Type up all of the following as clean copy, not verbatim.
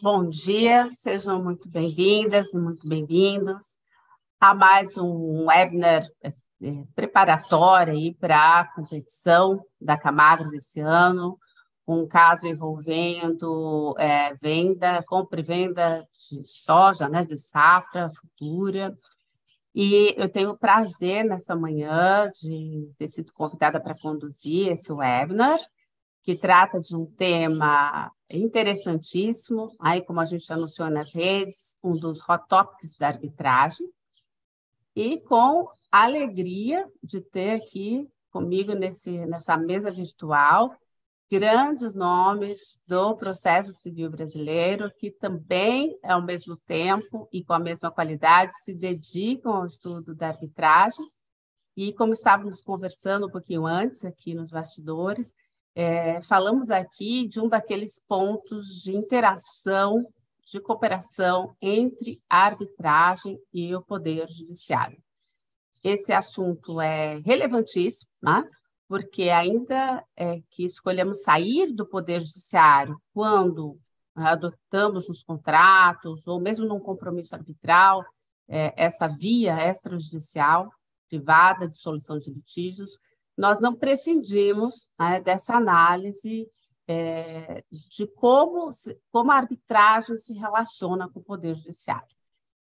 Bom dia, sejam muito bem-vindas e muito bem-vindos a mais um webinar preparatório aí para a competição da Camagro desse ano, um caso envolvendo compra e venda de soja, né, de safra futura. E eu tenho o prazer nessa manhã de ter sido convidada para conduzir esse webinar, que trata de um tema interessantíssimo, aí como a gente anunciou nas redes, um dos hot topics da arbitragem, e com a alegria de ter aqui comigo nessa mesa virtual grandes nomes do processo civil brasileiro que também, ao mesmo tempo e com a mesma qualidade, se dedicam ao estudo da arbitragem. E como estávamos conversando um pouquinho antes aqui nos bastidores, falamos aqui de um daqueles pontos de interação, de cooperação entre a arbitragem e o Poder Judiciário. Esse assunto é relevantíssimo, né? Porque ainda que escolhemos sair do Poder Judiciário quando adotamos nos contratos, ou mesmo num compromisso arbitral, essa via extrajudicial, privada de solução de litígios, nós não prescindimos, né, dessa análise de como a arbitragem se relaciona com o Poder Judiciário.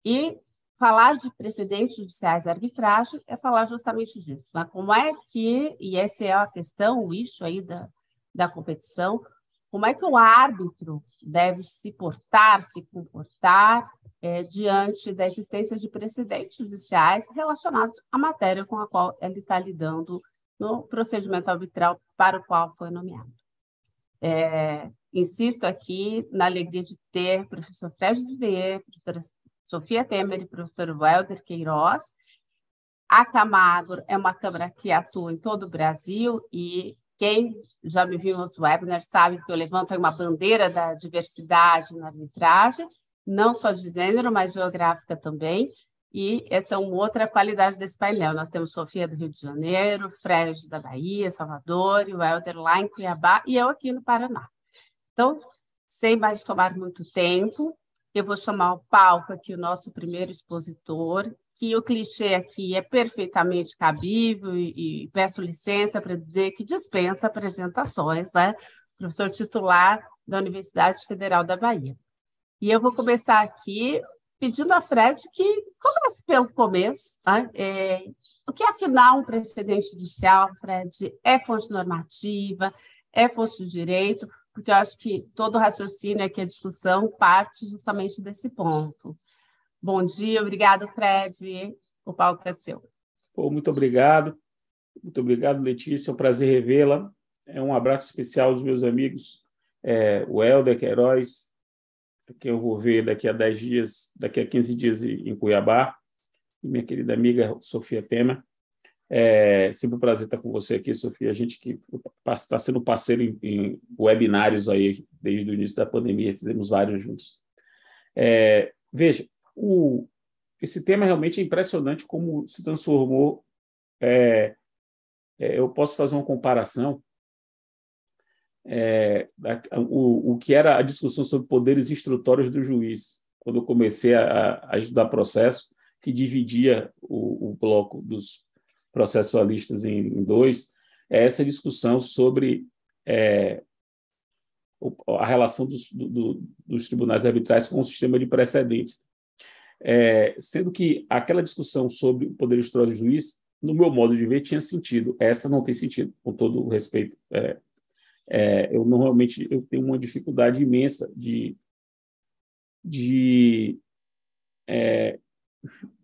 E falar de precedentes judiciais e arbitragem é falar justamente disso, né? Como é que, e essa é a questão, o eixo aí da competição, como é que o árbitro deve se comportar diante da existência de precedentes judiciais relacionados à matéria com a qual ele está lidando no procedimento arbitral para o qual foi nomeado. Insisto aqui na alegria de ter o professor Fred Duvier, professora Sofia Temer e professor Welder Queiroz. A Camagro é uma câmara que atua em todo o Brasil e quem já me viu em outros webinars sabe que eu levanto uma bandeira da diversidade na arbitragem, não só de gênero, mas geográfica também. E essa é uma outra qualidade desse painel. Nós temos Sofia do Rio de Janeiro, Fred da Bahia, Salvador, e o Welder lá em Cuiabá e eu aqui no Paraná. Então, sem mais tomar muito tempo, eu vou chamar ao palco aqui o nosso primeiro expositor, que o clichê aqui é perfeitamente cabível e peço licença para dizer que dispensa apresentações, né? Professor titular da Universidade Federal da Bahia. E eu vou começar aqui pedindo a Fred que comece pelo começo, né? O que, afinal, um precedente judicial, Fred, é fonte normativa, é fonte de direito, porque eu acho que todo o raciocínio aqui, a discussão, parte justamente desse ponto. Bom dia, obrigado, Fred. O palco é seu. Muito obrigado, Letícia. É um prazer revê-la. Um abraço especial aos meus amigos, o Welder Queiroz, que eu vou ver daqui a 15 dias em Cuiabá, e minha querida amiga Sofia Temer. Sempre um prazer estar com você aqui, Sofia. A gente que está sendo parceiro em webinários aí desde o início da pandemia, fizemos vários juntos. Veja, esse tema realmente é impressionante como se transformou. Eu posso fazer uma comparação. O que era a discussão sobre poderes instrutórios do juiz, quando eu comecei a estudar processo, que dividia o bloco dos processualistas em dois, essa discussão sobre a relação dos tribunais arbitrais com o sistema de precedentes. Sendo que aquela discussão sobre o poder instrutório do juiz, no meu modo de ver, tinha sentido. Essa não tem sentido, com todo o respeito. Eu tenho uma dificuldade imensa de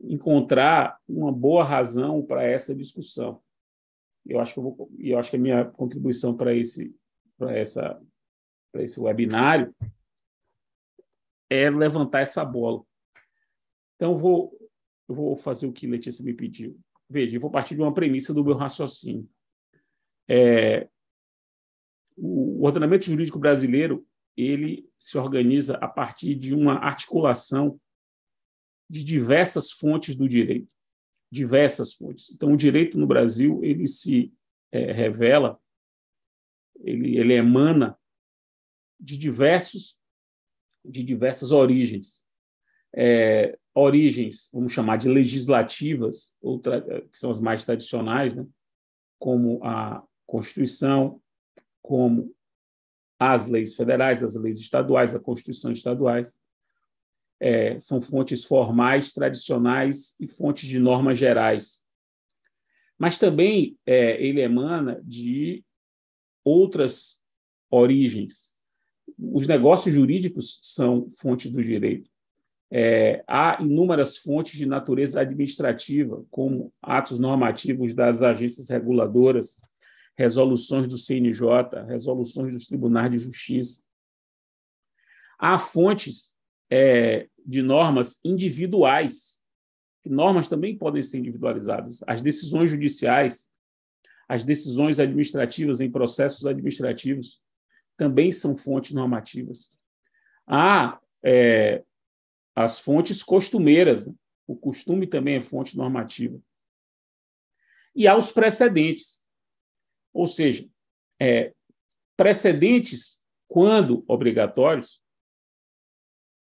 encontrar uma boa razão para essa discussão. Eu acho que a minha contribuição para esse webinário é levantar essa bola. Então, eu vou fazer o que Letícia me pediu. Veja, eu vou partir de uma premissa do meu raciocínio. O ordenamento jurídico brasileiro ele se organiza a partir de uma articulação de diversas fontes do direito, diversas fontes. Então, o direito no Brasil ele se revela, ele emana de diversos de diversas origens. Origens, vamos chamar de legislativas, que são as mais tradicionais, né? Como a Constituição, como as leis federais, as leis estaduais, a Constituição estaduais. São fontes formais, tradicionais e fontes de normas gerais. Mas também ele emana de outras origens. Os negócios jurídicos são fontes do direito. Há inúmeras fontes de natureza administrativa, como atos normativos das agências reguladoras, resoluções do CNJ, resoluções dos tribunais de justiça. Há fontes de normas individuais. Normas também podem ser individualizadas. As decisões judiciais, as decisões administrativas em processos administrativos também são fontes normativas. Há as fontes costumeiras, né? O costume também é fonte normativa. E há os precedentes, ou seja, precedentes, quando obrigatórios,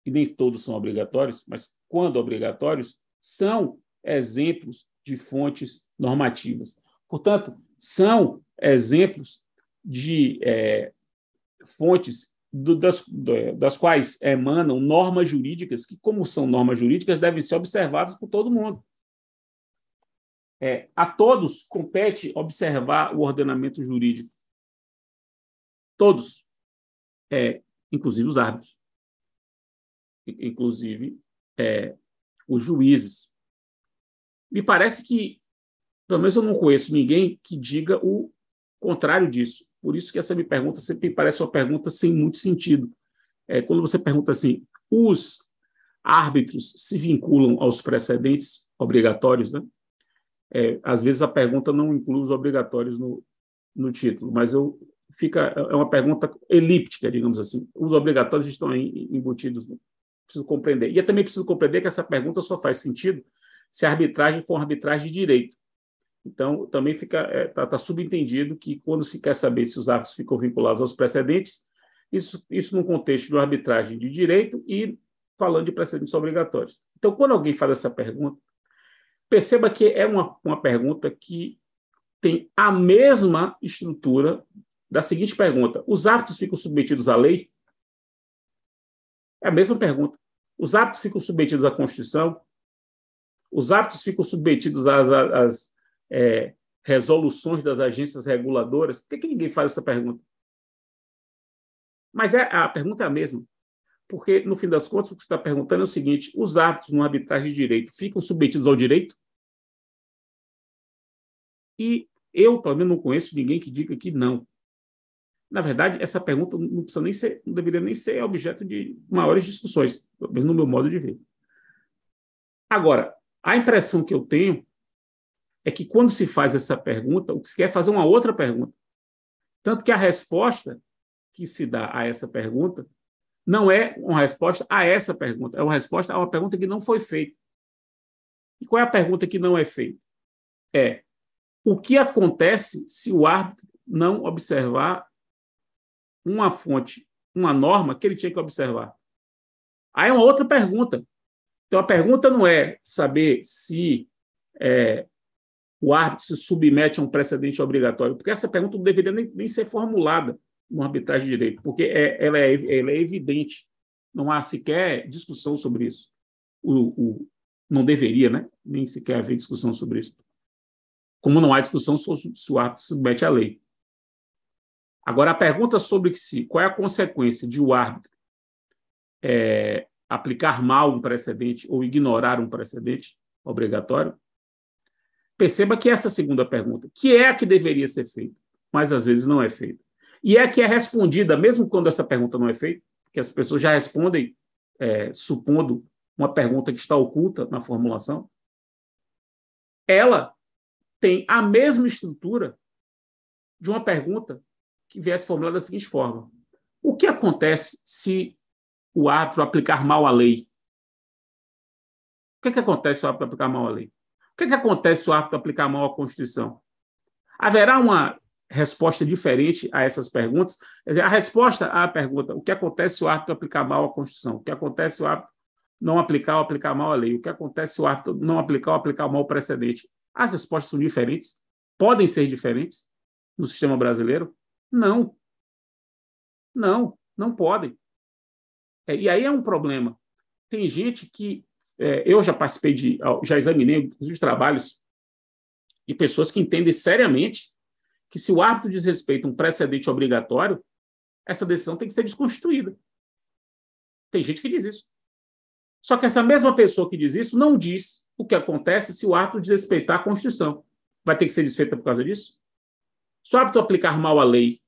e nem todos são obrigatórios, mas quando obrigatórios, são exemplos de fontes normativas. Portanto, são exemplos de fontes das quais emanam normas jurídicas que, como são normas jurídicas, devem ser observadas por todo mundo. A todos compete observar o ordenamento jurídico. Todos. Inclusive os árbitros. Inclusive os juízes. Me parece que, pelo menos eu não conheço ninguém que diga o contrário disso. Por isso que essa minha pergunta sempre parece uma pergunta sem muito sentido. Quando você pergunta assim, os árbitros se vinculam aos precedentes obrigatórios, né? Às vezes a pergunta não inclui os obrigatórios no título, mas é uma pergunta elíptica, digamos assim. Os obrigatórios estão aí embutidos. Preciso compreender. E eu também preciso compreender que essa pergunta só faz sentido se a arbitragem for uma arbitragem de direito. Então, também está subentendido que, quando se quer saber se os árbitros ficam vinculados aos precedentes, isso num contexto de uma arbitragem de direito e falando de precedentes obrigatórios. Então, quando alguém faz essa pergunta, perceba que é uma pergunta que tem a mesma estrutura da seguinte pergunta: os árbitros ficam submetidos à lei? É a mesma pergunta. Os árbitros ficam submetidos à Constituição? Os árbitros ficam submetidos às resoluções das agências reguladoras? Por que ninguém faz essa pergunta? Mas a pergunta é a mesma. Porque, no fim das contas, o que você está perguntando é o seguinte: os árbitros, numa arbitragem de direito, ficam submetidos ao direito? E eu, pelo menos, não conheço ninguém que diga que não. Na verdade, essa pergunta não deveria nem ser objeto de maiores discussões, pelo menos no meu modo de ver. Agora, a impressão que eu tenho é que, quando se faz essa pergunta, o que se quer é fazer uma outra pergunta. Tanto que a resposta que se dá a essa pergunta não é uma resposta a essa pergunta, é uma resposta a uma pergunta que não foi feita. E qual é a pergunta que não é feita? O que acontece se o árbitro não observar uma fonte, uma norma que ele tinha que observar? Aí é uma outra pergunta. Então, a pergunta não é saber se o árbitro se submete a um precedente obrigatório, porque essa pergunta não deveria nem ser formulada numa arbitragem de direito, porque ela é evidente. Não há sequer discussão sobre isso. Não deveria, né? Nem sequer haver discussão sobre isso. Como não há discussão se o árbitro se submete à lei. Agora, a pergunta sobre qual é a consequência de o árbitro aplicar mal um precedente ou ignorar um precedente obrigatório, perceba que essa segunda pergunta, que é a que deveria ser feita, mas às vezes não é feita, e é a que é respondida, mesmo quando essa pergunta não é feita, porque as pessoas já respondem supondo uma pergunta que está oculta na formulação, ela tem a mesma estrutura de uma pergunta que viesse formulada da seguinte forma: o que acontece se o árbitro aplicar mal a lei? O que acontece se o árbitro aplicar mal a lei? O que acontece se o árbitro aplicar mal a Constituição? Haverá uma resposta diferente a essas perguntas. Quer dizer, a resposta à pergunta, o que acontece se o árbitro aplicar mal a Constituição? O que acontece se o árbitro não aplicar ou aplicar mal a lei? O que acontece se o árbitro não aplicar ou aplicar mal o precedente? As respostas são diferentes? Podem ser diferentes no sistema brasileiro? Não. Não, não podem. E aí é um problema. Tem gente que... eu já participei já examinei os trabalhos de pessoas que entendem seriamente que se o árbitro desrespeita um precedente obrigatório, essa decisão tem que ser desconstituída. Tem gente que diz isso. Só que essa mesma pessoa que diz isso não diz o que acontece se o árbitro desrespeitar a Constituição. Vai ter que ser desfeita por causa disso? Se o árbitro aplicar mal a lei,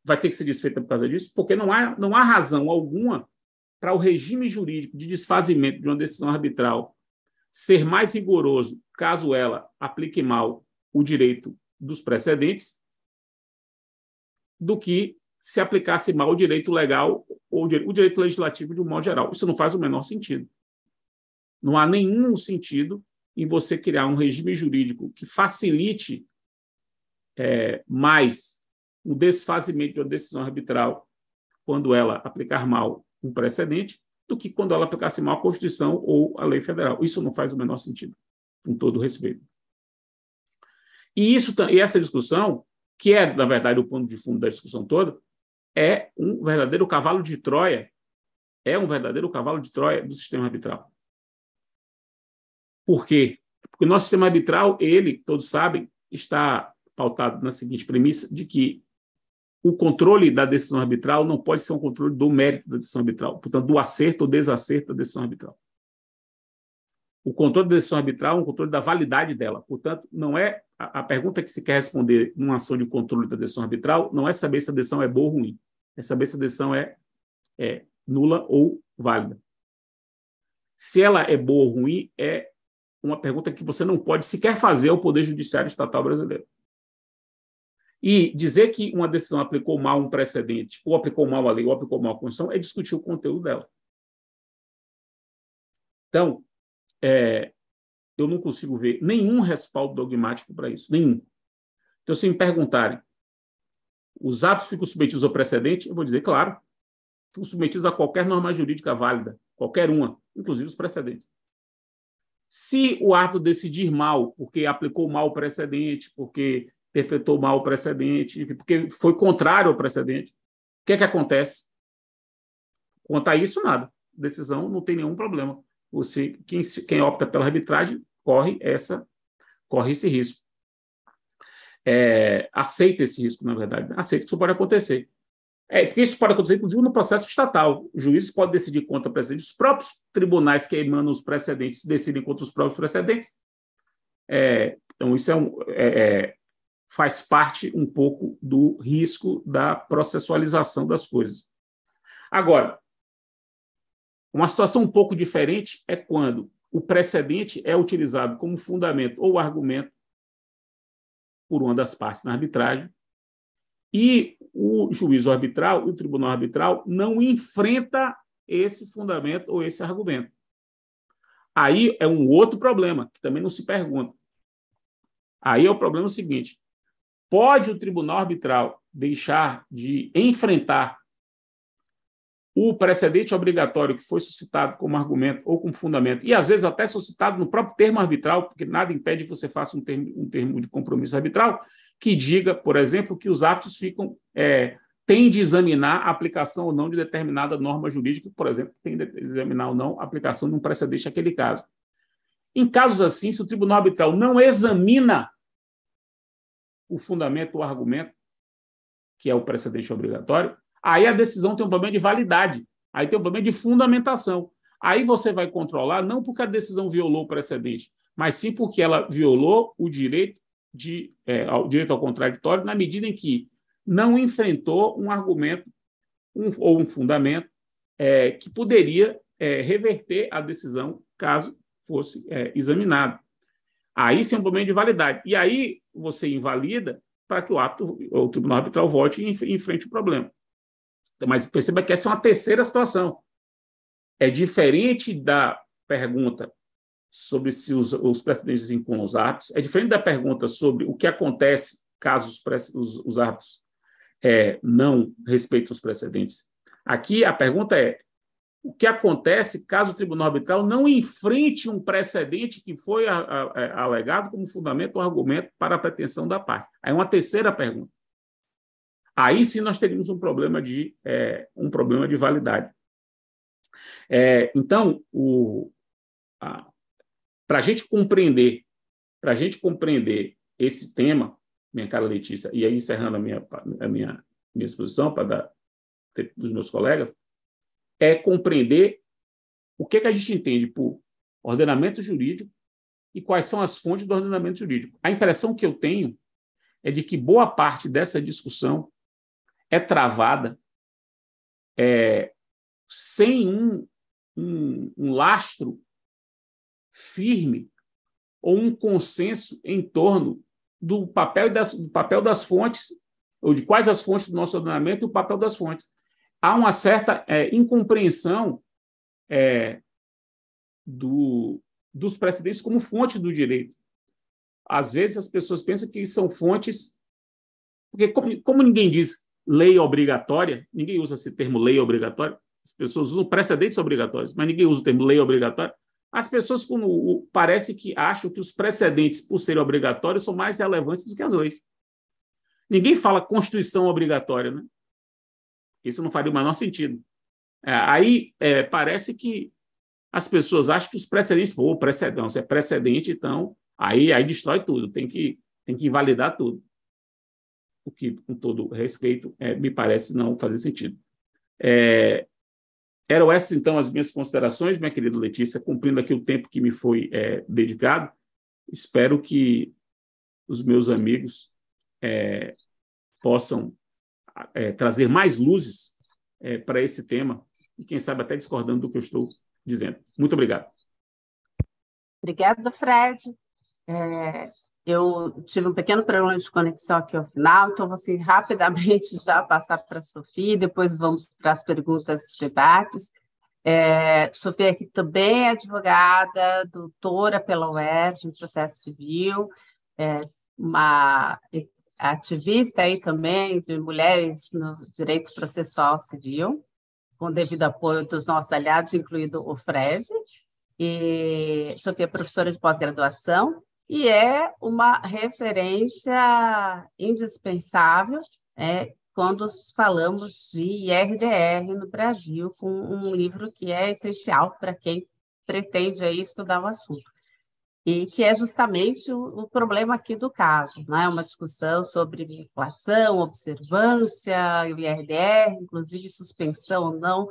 vai ter que ser desfeita por causa disso? Porque não há razão alguma para o regime jurídico de desfazimento de uma decisão arbitral ser mais rigoroso caso ela aplique mal o direito dos precedentes do que se aplicasse mal o direito legal ou o direito legislativo de um modo geral. Isso não faz o menor sentido. Não há nenhum sentido em você criar um regime jurídico que facilite mais o desfazimento de uma decisão arbitral quando ela aplicar mal um precedente do que quando ela aplicasse mal a Constituição ou a lei federal. Isso não faz o menor sentido, com todo respeito. E essa discussão, que é, na verdade, o ponto de fundo da discussão toda, é um verdadeiro cavalo de Troia. É um verdadeiro cavalo de Troia do sistema arbitral. Por quê? Porque o nosso sistema arbitral, ele, todos sabem, está pautado na seguinte premissa de que o controle da decisão arbitral não pode ser um controle do mérito da decisão arbitral, portanto, do acerto ou desacerto da decisão arbitral. O controle da decisão arbitral é um controle da validade dela. Portanto, não é a pergunta que se quer responder numa ação de controle da decisão arbitral não é saber se a decisão é boa ou ruim, é saber se a decisão é nula ou válida. Se ela é boa ou ruim é uma pergunta que você não pode sequer fazer ao Poder Judiciário Estatal brasileiro. E dizer que uma decisão aplicou mal um precedente, ou aplicou mal a lei, ou aplicou mal a Constituição, é discutir o conteúdo dela. Então, eu não consigo ver nenhum respaldo dogmático para isso, nenhum. Então, se me perguntarem, os atos ficam submetidos ao precedente, eu vou dizer, claro, ficam submetidos a qualquer norma jurídica válida, qualquer uma, inclusive os precedentes. Se o árbitro decidir mal, porque aplicou mal o precedente, porque interpretou mal o precedente, porque foi contrário ao precedente, o que é que acontece? Quanto a isso, nada. Decisão não tem nenhum problema. Quem opta pela arbitragem corre esse risco. Aceita esse risco, na verdade. Aceita que isso pode acontecer. Porque isso pode acontecer, inclusive, no processo estatal. Os juízes podem decidir contra precedentes. Os próprios tribunais que emanam os precedentes decidem contra os próprios precedentes. Então, isso faz parte um pouco do risco da processualização das coisas. Agora, uma situação um pouco diferente é quando o precedente é utilizado como fundamento ou argumento por uma das partes na arbitragem e o juízo arbitral, o tribunal arbitral, não enfrenta esse fundamento ou esse argumento. Aí é um outro problema, que também não se pergunta. Aí é o problema seguinte: pode o tribunal arbitral deixar de enfrentar o precedente obrigatório que foi suscitado como argumento ou como fundamento, e às vezes até suscitado no próprio termo arbitral, porque nada impede que você faça um termo de compromisso arbitral, que diga, por exemplo, que os atos têm de examinar a aplicação ou não de determinada norma jurídica, por exemplo, tem de examinar ou não a aplicação de um precedente naquele caso. Em casos assim, se o tribunal arbitral não examina o fundamento ou argumento, que é o precedente obrigatório, aí a decisão tem um problema de validade, aí tem um problema de fundamentação. Aí você vai controlar, não porque a decisão violou o precedente, mas sim porque ela violou o direito ao contraditório, na medida em que não enfrentou um argumento ou um fundamento que poderia reverter a decisão caso fosse examinado. Aí sim é um problema de validade. E aí você invalida para que o tribunal arbitral volte e enfrente o problema. Mas perceba que essa é uma terceira situação. É diferente da pergunta sobre se os precedentes vinculam os atos, é diferente da pergunta sobre o que acontece caso os árbitros não respeitem os precedentes. Aqui a pergunta é: o que acontece caso o tribunal arbitral não enfrente um precedente que foi alegado como fundamento ou argumento para a pretensão da parte? Aí uma terceira pergunta. Aí sim nós teríamos um problema de validade. Então, para a gente compreender esse tema, minha cara Letícia, e aí encerrando a minha exposição para dar dos meus colegas, é compreender o que a gente entende por ordenamento jurídico e quais são as fontes do ordenamento jurídico. A impressão que eu tenho é de que boa parte dessa discussão é travada sem um lastro firme ou um consenso em torno do papel das fontes, ou de quais as fontes do nosso ordenamento e o papel das fontes. Há uma certa incompreensão dos precedentes como fonte do direito. Às vezes as pessoas pensam que são fontes, porque como ninguém diz lei obrigatória, ninguém usa esse termo lei obrigatória, as pessoas usam precedentes obrigatórios, mas ninguém usa o termo lei obrigatória. As pessoas parece que acham que os precedentes, por serem obrigatórios, são mais relevantes do que as leis. Ninguém fala Constituição obrigatória, né? Isso não faria o menor sentido. Aí parece que as pessoas acham que os precedentes, se é precedente, então aí destrói tudo, tem que invalidar tudo. O que, com todo respeito, me parece não fazer sentido. Eram essas, então, as minhas considerações, minha querida Letícia, cumprindo aqui o tempo que me foi dedicado. Espero que os meus amigos possam trazer mais luzes para esse tema e, quem sabe, até discordando do que eu estou dizendo. Muito obrigado. Obrigada, Fred. Eu tive um pequeno problema de conexão aqui ao final, então vou assim, rapidamente já passar para a Sofia, depois vamos para as perguntas e debates. Sofia aqui também é advogada, doutora pela UERJ em processo civil, uma ativista aí também de mulheres no direito processual civil, com devido apoio dos nossos aliados, incluído o Fred. E Sofia é professora de pós-graduação e é uma referência indispensável quando falamos de IRDR no Brasil, com um livro que é essencial para quem pretende aí estudar o assunto. E que é justamente o problema aqui do caso, né? Uma discussão sobre vinculação, observância, o IRDR, inclusive suspensão ou não.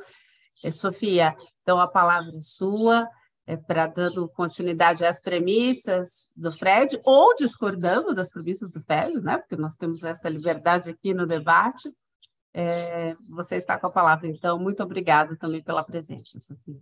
Sofia, então a palavra é sua, para dando continuidade às premissas do Fred, ou discordando das premissas do Fred, né? Porque nós temos essa liberdade aqui no debate. Você está com a palavra, então. Muito obrigada também pela presença, Sofia.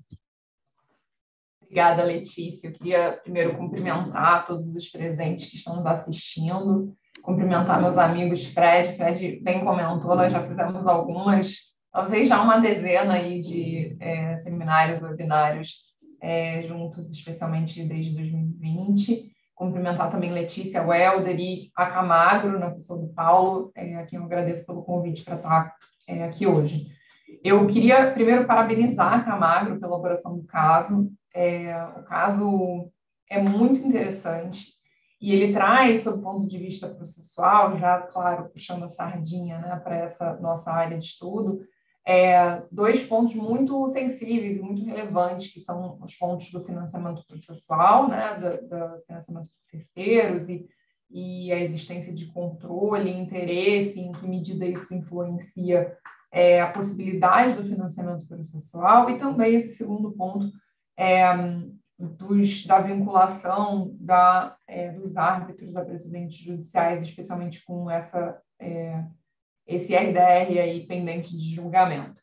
Obrigada, Letícia. Eu queria primeiro cumprimentar todos os presentes que estão nos assistindo, cumprimentar meus amigos Fred. Fred bem comentou, nós já fizemos algumas, talvez já uma dezena aí de seminários, webinários juntos, especialmente desde 2020. Cumprimentar também Letícia, o Helder e a Camagro, na pessoa do Paulo, a quem eu agradeço pelo convite para estar aqui hoje. Eu queria primeiro parabenizar a Camagro pela elaboração do caso. O caso é muito interessante e ele traz, sob o ponto de vista processual, já, claro, puxando a sardinha, né, para essa nossa área de estudo, dois pontos muito sensíveis e muito relevantes, que são os pontos do financiamento processual, né, do financiamento de terceiros e a existência de controle, interesse, em que medida isso influencia a possibilidade do financiamento processual, e também esse segundo ponto da vinculação dos árbitros a precedentes judiciais, especialmente com esse RDR aí pendente de julgamento.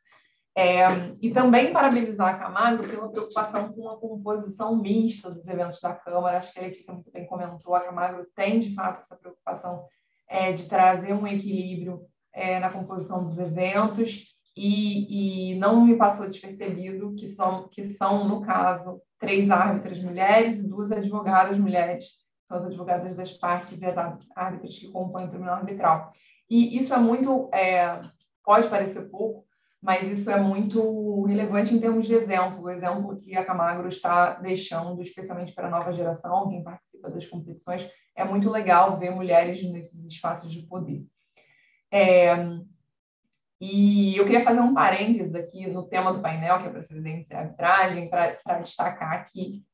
E também parabenizar a Camargo pela preocupação com a composição mista dos eventos da Câmara. Acho que a Letícia muito bem comentou, a Camargo tem, de fato, essa preocupação de trazer um equilíbrio na composição dos eventos, e não me passou despercebido que são, no caso, 3 árbitras mulheres e 2 advogadas mulheres são as advogadas das partes e as árbitras que compõem o tribunal arbitral. E isso é muito, pode parecer pouco, mas isso é muito relevante em termos de exemplo, o exemplo que a Camagro está deixando, especialmente para a nova geração, quem participa das competições, é muito legal ver mulheres nesses espaços de poder. E eu queria fazer um parênteses aqui no tema do painel, que é a precedência e a arbitragem, para destacar que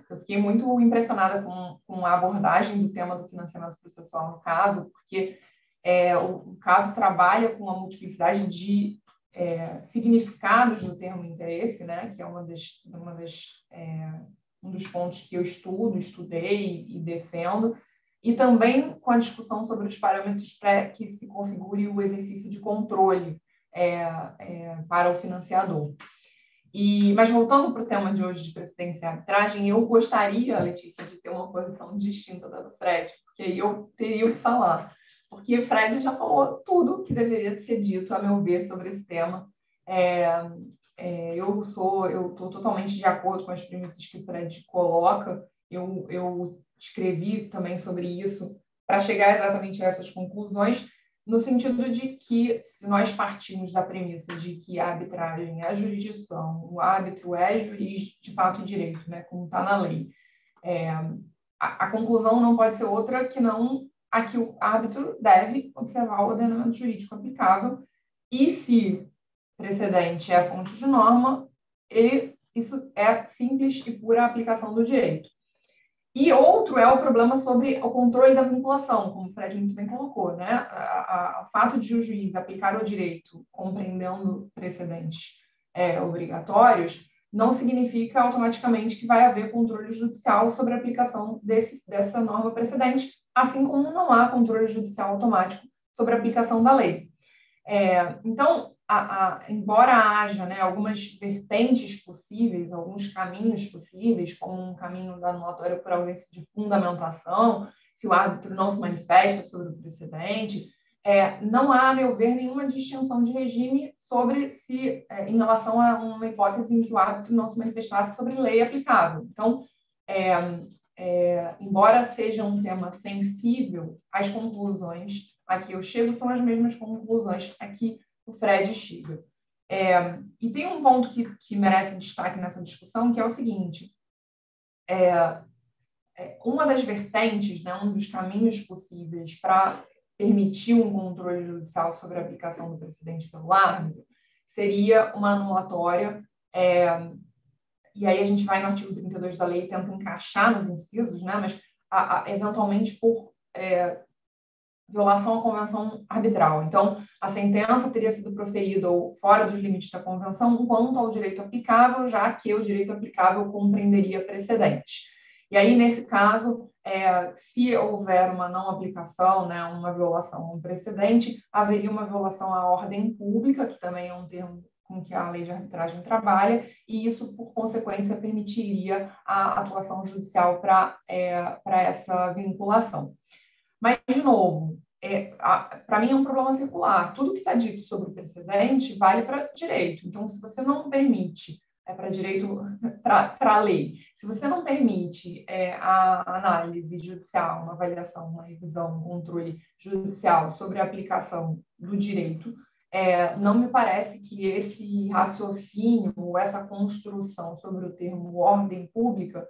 eu fiquei muito impressionada com a abordagem do tema do financiamento processual no caso, porque o caso trabalha com uma multiplicidade de significados do termo interesse, né, que é um dos pontos que eu estudei e defendo, e também com a discussão sobre os parâmetros para que se configure o exercício de controle para o financiador. Mas voltando para o tema de hoje de precedência e arbitragem, eu gostaria, Letícia, de ter uma posição distinta da do Fred, porque aí eu teria o que falar. Porque o Fred já falou tudo que deveria ser dito, a meu ver, sobre esse tema. Eu estou totalmente de acordo com as premissas que o Fred coloca. Eu escrevi também sobre isso para chegar exatamente a essas conclusões, no sentido de que, se nós partimos da premissa de que a arbitragem é a jurisdição, o árbitro é juiz de fato e direito, né, como está na lei, a conclusão não pode ser outra que não a que o árbitro deve observar o ordenamento jurídico aplicável e, se precedente é a fonte de norma, isso é simples e pura aplicação do direito. E outro é o problema sobre o controle da vinculação, como o Fred muito bem colocou, né? O fato de o juiz aplicar o direito compreendendo precedentes obrigatórios não significa automaticamente que vai haver controle judicial sobre a aplicação dessa norma precedente, assim como não há controle judicial automático sobre a aplicação da lei. Então, embora haja, né, algumas vertentes possíveis, alguns caminhos possíveis, como um caminho da anulatória por ausência de fundamentação, se o árbitro não se manifesta sobre o precedente, não há, a meu ver, nenhuma distinção de regime sobre se, em relação a uma hipótese em que o árbitro não se manifestasse sobre lei aplicável. Então, embora seja um tema sensível, as conclusões a que eu chego são as mesmas conclusões a que o Fred chega. E tem um ponto que merece destaque nessa discussão, que é o seguinte: uma das vertentes, né, um dos caminhos possíveis para permitir um controle judicial sobre a aplicação do precedente pelo árbitro seria uma anulatória, e aí a gente vai no artigo 32 da lei e tenta encaixar nos incisos, né, mas eventualmente por violação à convenção arbitral. Então, a sentença teria sido proferida fora dos limites da convenção quanto ao direito aplicável, já que o direito aplicável compreenderia precedente. E aí, nesse caso, se houver uma não aplicação, né, uma violação a um precedente, haveria uma violação à ordem pública, que também é um termo com que a lei de arbitragem trabalha, e isso, por consequência, permitiria a atuação judicial para essa vinculação. Mas, de novo, para mim é um problema circular. Tudo que está dito sobre o precedente vale para direito. Então, se você não permite, para direito, para a lei, se você não permite a análise judicial, uma avaliação, uma revisão, um controle judicial sobre a aplicação do direito, não me parece que esse raciocínio, ou essa construção sobre o termo ordem pública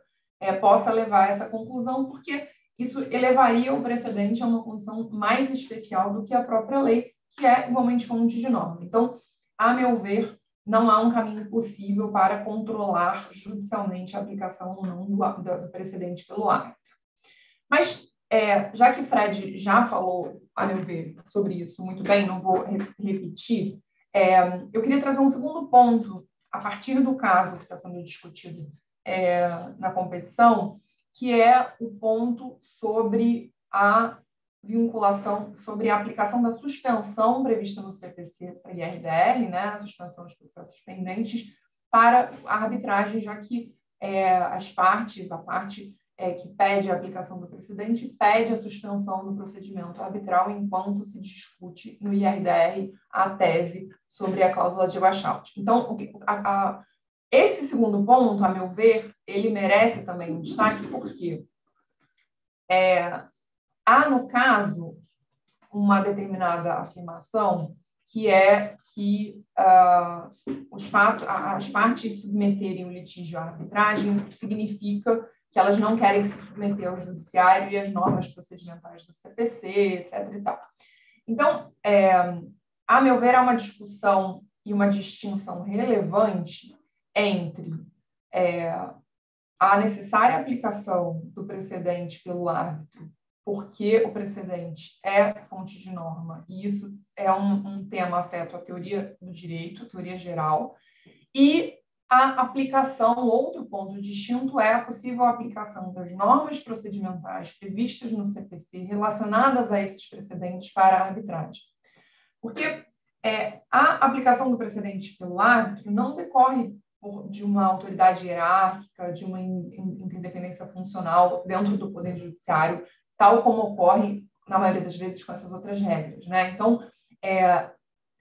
possa levar a essa conclusão, porque isso elevaria o precedente a uma condição mais especial do que a própria lei, que é igualmente fonte de norma. Então, a meu ver, não há um caminho possível para controlar judicialmente a aplicação ou não do precedente pelo árbitro. Mas, já que Fred já falou, a meu ver, sobre isso muito bem, não vou repetir, eu queria trazer um segundo ponto, a partir do caso que está sendo discutido na competição, que é o ponto sobre a vinculação, sobre a aplicação da suspensão prevista no CPC para IRDR, né, a suspensão dos processos pendentes, para a arbitragem, já que a parte que pede a aplicação do precedente pede a suspensão do procedimento arbitral enquanto se discute no IRDR a tese sobre a cláusula de washout. Então, esse segundo ponto, a meu ver, ele merece também um destaque, por quê? Há, no caso, uma determinada afirmação que é que as partes submeterem o litígio à arbitragem significa que elas não querem se submeter ao judiciário e às normas procedimentais do CPC, etc. e tal. Então, a meu ver, há uma discussão e uma distinção relevante entre a necessária aplicação do precedente pelo árbitro, porque o precedente é fonte de norma, e isso é um tema afeto à teoria do direito, teoria geral, e a aplicação, outro ponto distinto é a possível aplicação das normas procedimentais previstas no CPC relacionadas a esses precedentes para a arbitragem. Porque a aplicação do precedente pelo árbitro não decorre de uma autoridade hierárquica, de uma interdependência funcional dentro do Poder Judiciário, tal como ocorre, na maioria das vezes, com essas outras regras, né? Então,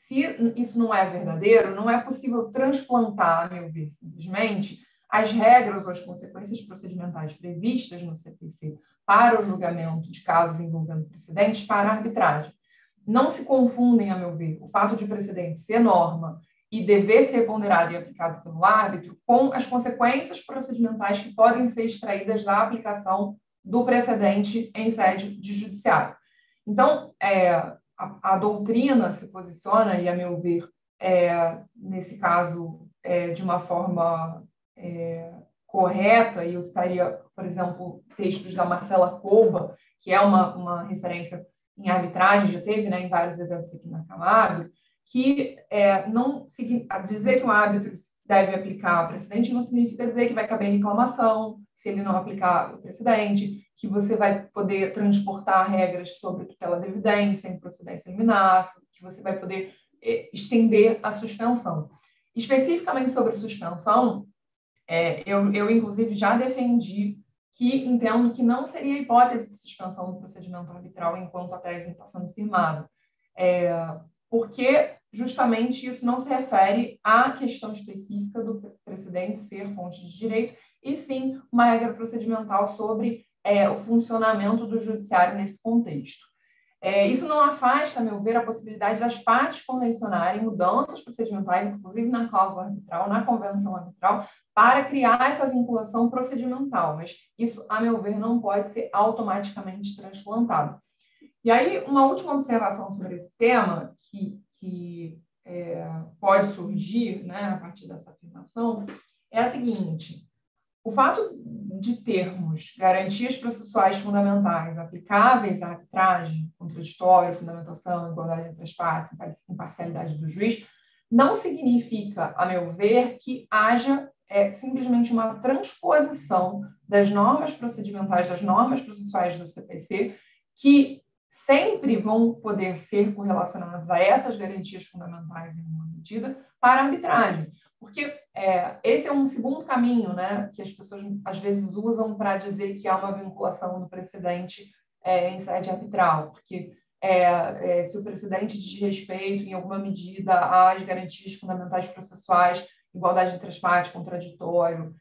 se isso não é verdadeiro, não é possível transplantar, a meu ver, simplesmente, as regras ou as consequências procedimentais previstas no CPC para o julgamento de casos envolvendo precedentes para a arbitragem. Não se confundem, a meu ver, o fato de o precedente ser norma e dever ser ponderado e aplicado pelo árbitro com as consequências procedimentais que podem ser extraídas da aplicação do precedente em sede de judiciário. Então, a doutrina se posiciona, e a meu ver, nesse caso, de uma forma correta, e eu citaria, por exemplo, textos da Marcela Kolba, que é uma referência em arbitragem, já teve, né, em vários eventos aqui na Camargo, que dizer que um árbitro deve aplicar o precedente não significa dizer que vai caber reclamação se ele não aplicar o precedente, que você vai poder transportar regras sobre tutela da evidência em procedência liminar, que você vai poder estender a suspensão. Especificamente sobre suspensão, eu inclusive já defendi que entendo que não seria hipótese de suspensão do procedimento arbitral enquanto a tese não está sendo firmada. Porque justamente isso não se refere à questão específica do precedente ser fonte de direito, e sim uma regra procedimental sobre o funcionamento do judiciário nesse contexto. Isso não afasta, a meu ver, a possibilidade das partes convencionarem mudanças procedimentais, inclusive na cláusula arbitral, na convenção arbitral, para criar essa vinculação procedimental, mas isso, a meu ver, não pode ser automaticamente transplantado. E aí, uma última observação sobre esse tema, que pode surgir, né, a partir dessa afirmação, é a seguinte: o fato de termos garantias processuais fundamentais aplicáveis à arbitragem, contraditório, fundamentação, igualdade entre as partes, imparcialidade do juiz, não significa, a meu ver, que haja simplesmente uma transposição das normas procedimentais, das normas processuais do CPC, que sempre vão poder ser correlacionadas a essas garantias fundamentais em uma medida para a arbitragem. Porque esse é um segundo caminho, né, que as pessoas às vezes usam para dizer que há uma vinculação do precedente em sede arbitral, porque se o precedente diz respeito, em alguma medida, às garantias fundamentais processuais, igualdade entre as partes, contraditório,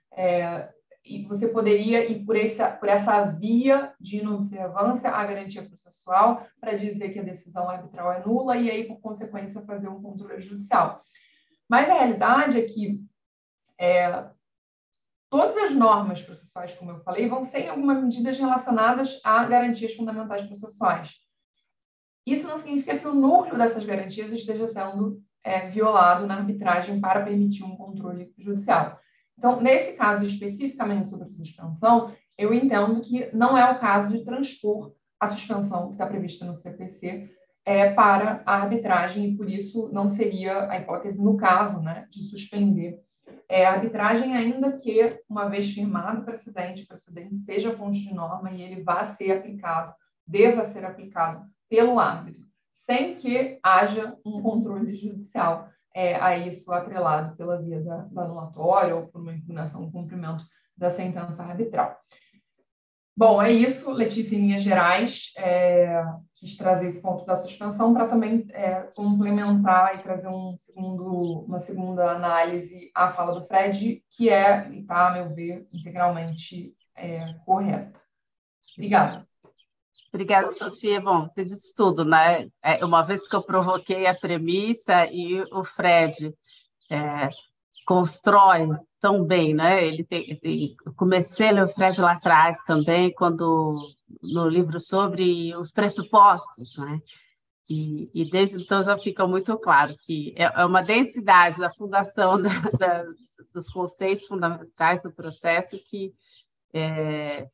e você poderia ir por essa via de inobservância à garantia processual para dizer que a decisão arbitral é nula e aí, por consequência, fazer um controle judicial. Mas a realidade é que todas as normas processuais, como eu falei, vão ser em alguma medida relacionadas a garantias fundamentais processuais. Isso não significa que o núcleo dessas garantias esteja sendo violado na arbitragem para permitir um controle judicial. Então, nesse caso, especificamente sobre a suspensão, eu entendo que não é o caso de transpor a suspensão que está prevista no CPC para a arbitragem, e por isso não seria a hipótese, no caso, né, de suspender a arbitragem, ainda que, uma vez firmado o precedente seja fonte de norma e ele vá ser aplicado, deva ser aplicado pelo árbitro, sem que haja um controle judicial a isso atrelado pela via da anulatória ou por uma impugnação do cumprimento da sentença arbitral. Bom, é isso, Letícia, em linhas gerais. Quis trazer esse ponto da suspensão para também complementar e trazer uma segunda análise à fala do Fred, que está, a meu ver, integralmente correta. Obrigada. Obrigada, Sofia. Bom, você disse tudo, né? Uma vez que eu provoquei a premissa e o Fred constrói tão bem, né? Eu comecei a ler o Fred lá atrás também, no livro sobre os pressupostos, né? E desde então já fica muito claro que é uma densidade da fundação dos conceitos fundamentais do processo que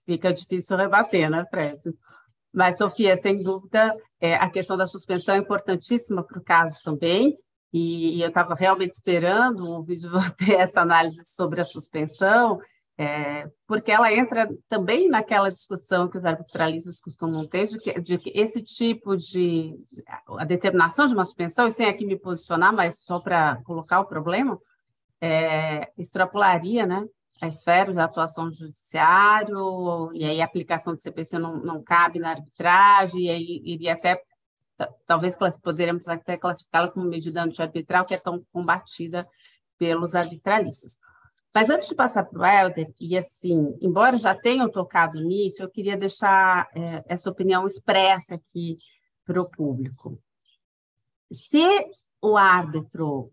fica difícil rebater, né, Fred? Mas, Sofia, sem dúvida, a questão da suspensão é importantíssima para o caso também, e eu estava realmente esperando ouvir de você essa análise sobre a suspensão, porque ela entra também naquela discussão que os arbitralistas costumam ter, de que esse tipo de a determinação de uma suspensão, e sem aqui me posicionar, mas só para colocar o problema, extrapolaria, né, a esfera de atuação do judiciário, e aí a aplicação do CPC não cabe na arbitragem, e aí iria até, talvez poderíamos até classificá-la como medida anti-arbitral, que é tão combatida pelos arbitralistas. Mas antes de passar para o Helder, e assim, embora já tenham tocado nisso, eu queria deixar essa opinião expressa aqui para o público. Se o árbitro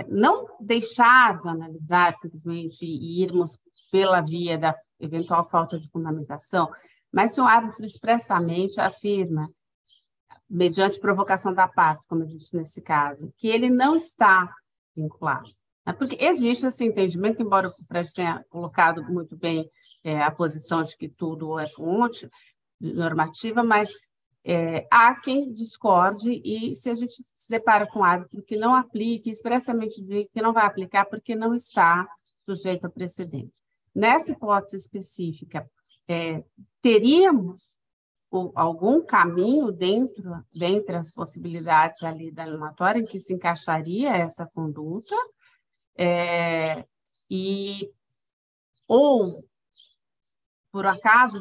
não deixar de analisar simplesmente e irmos pela via da eventual falta de fundamentação, mas se o árbitro expressamente afirma, mediante provocação da parte, como existe nesse caso, que ele não está vinculado. Porque existe esse entendimento, embora o Fred tenha colocado muito bem a posição de que tudo é fonte normativa, mas há quem discorde, e se a gente se depara com um árbitro que não aplique, expressamente diz que não vai aplicar porque não está sujeito a precedente. Nessa hipótese específica, teríamos algum caminho dentre as possibilidades ali da animatória em que se encaixaria essa conduta, ou, por acaso,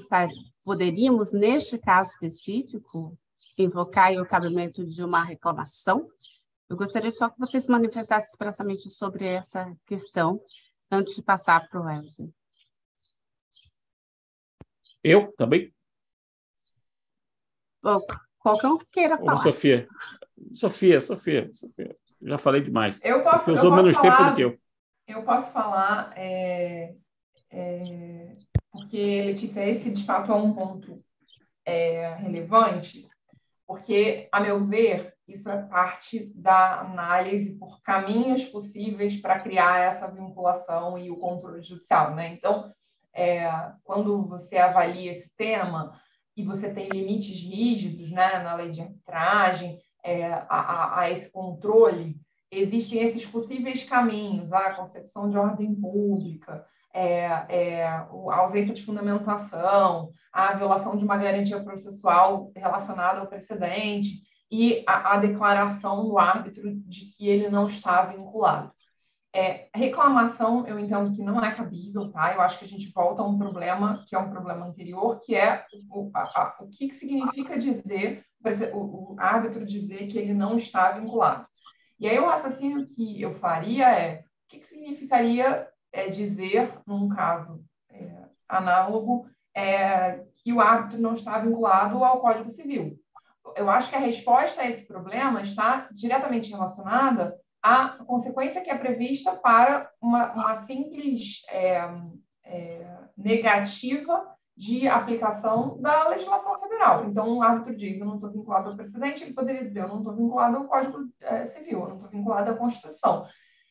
poderíamos, neste caso específico, invocar o cabimento de uma reclamação? Eu gostaria só que vocês se manifestassem expressamente sobre essa questão, antes de passar para o Helder. Eu também? Qualquer um que queira falar. Sofia. Já falei demais. Você usou menos tempo do que eu. Eu posso falar, porque, Letícia, esse de fato é um ponto relevante, porque, a meu ver, isso é parte da análise por caminhos possíveis para criar essa vinculação e o controle judicial, né? Então, quando você avalia esse tema e você tem limites rígidos, né, na lei de arbitragem, a esse controle, existem esses possíveis caminhos, a concepção de ordem pública, a ausência de fundamentação, a violação de uma garantia processual relacionada ao precedente e a declaração do árbitro de que ele não está vinculado. Reclamação, eu entendo que não é cabível, tá? Eu acho que a gente volta a um problema que é um problema anterior, que é o que significa dizer, o árbitro dizer que ele não está vinculado. E aí o raciocínio que eu faria o que significaria dizer, num caso análogo, que o árbitro não está vinculado ao Código Civil. Eu acho que a resposta a esse problema está diretamente relacionada à consequência que é prevista para uma simples negativa de aplicação da legislação federal. Então, o árbitro diz, eu não estou vinculado ao precedente, ele poderia dizer, eu não estou vinculado ao Código Civil, eu não estou vinculado à Constituição.